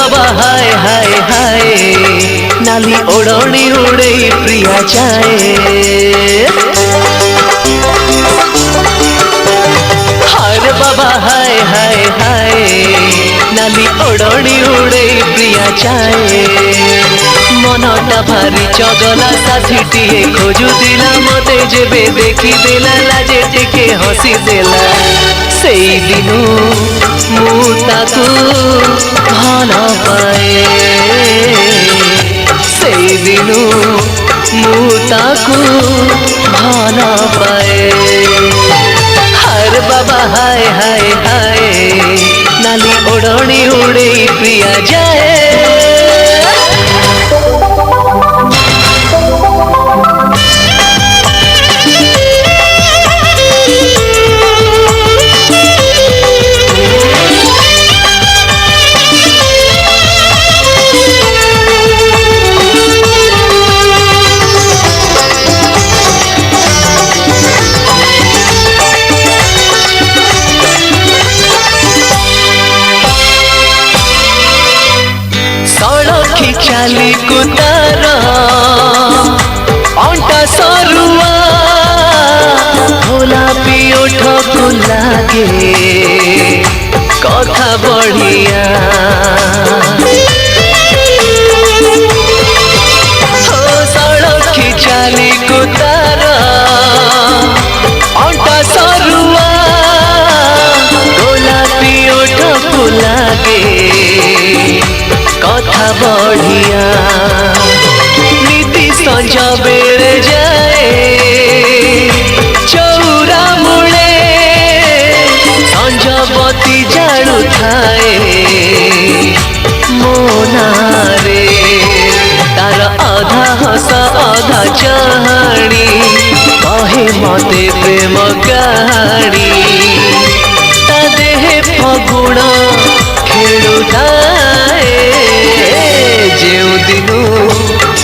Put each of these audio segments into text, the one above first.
बाबा हाय हाय हाय नाली ओढ़नी उड़े प्रिया जाए। हर बाबा हाय हाय हाय नाली ओढ़नी उड़े प्रिया जाए। मनटा भारी चगला साथीटिए खोजुला मते जेबे देखी देला लाजे टिके हसी देला। सेई दिनु मु ताकू भल पाए। सेई दिनु मु ताकू भल पाए। हर बाबा हाय हाय हाय नाली ओढ़नी उड़े प्रिया जाए। चाली कुतार अंटा सरुआ भोला पियोठ को लागे कथा बढ़िया। हो सड़की चाली कुतार अंटा सरुआ भोला पियोठ को लागे कथा बढ़िया। नीति संज बेड़े जाए चौरा मुड़े संजबती जाड़ू थाए मोनारे। तार आधा हस आधा चाहाणी कहे मते प्रेम कहानी। ता देहे फगुण खेलुताए जेउ दिनु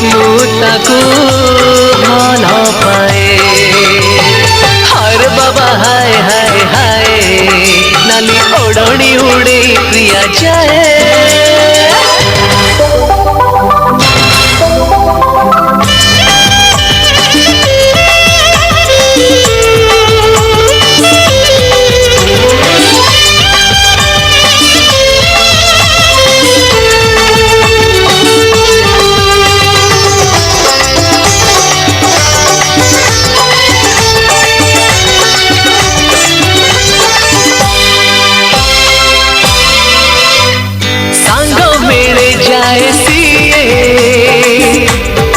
मु ताकू भल पाए। हर बाबा हाय हाय हाय नाली ओढ़नी उड़े प्रिया जाए।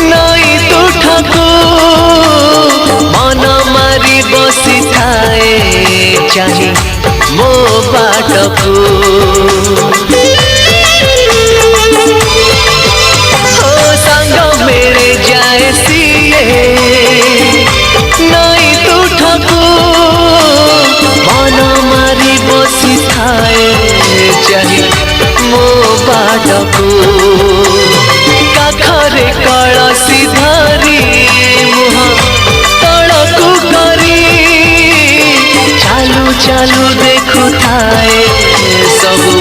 नई तुठको मन मारी बसी थाए चाहे मो बाटको। हो सांग मेरे जाए सिए नई तुठको मन मारी बसी थाए चाहे मो बाटको। काखरे कलसी धरी मुह तड़कू करी चालू चालू देखु थाए सबू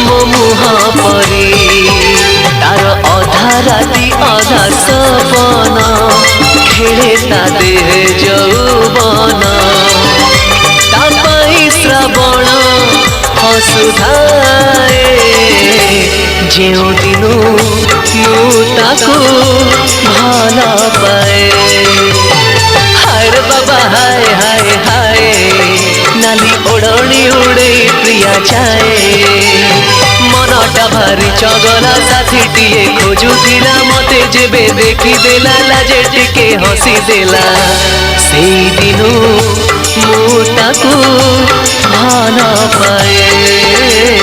मो मुह परी। तार अधा राति अधा सपन खेले ता देह जौबन। ता पाई श्रावण हसुधाए जेउ दिनु मु ताकू भल पाए। हर बाबा हाय हाय हाय नाली ओढ़नी उड़े प्रिया जाए। मनटा भारी चगला साथीटिए खोजुला मते जेबे देखी देला लाजे टिके हसी देला। सेई दिनु मु ताकू भल पाए।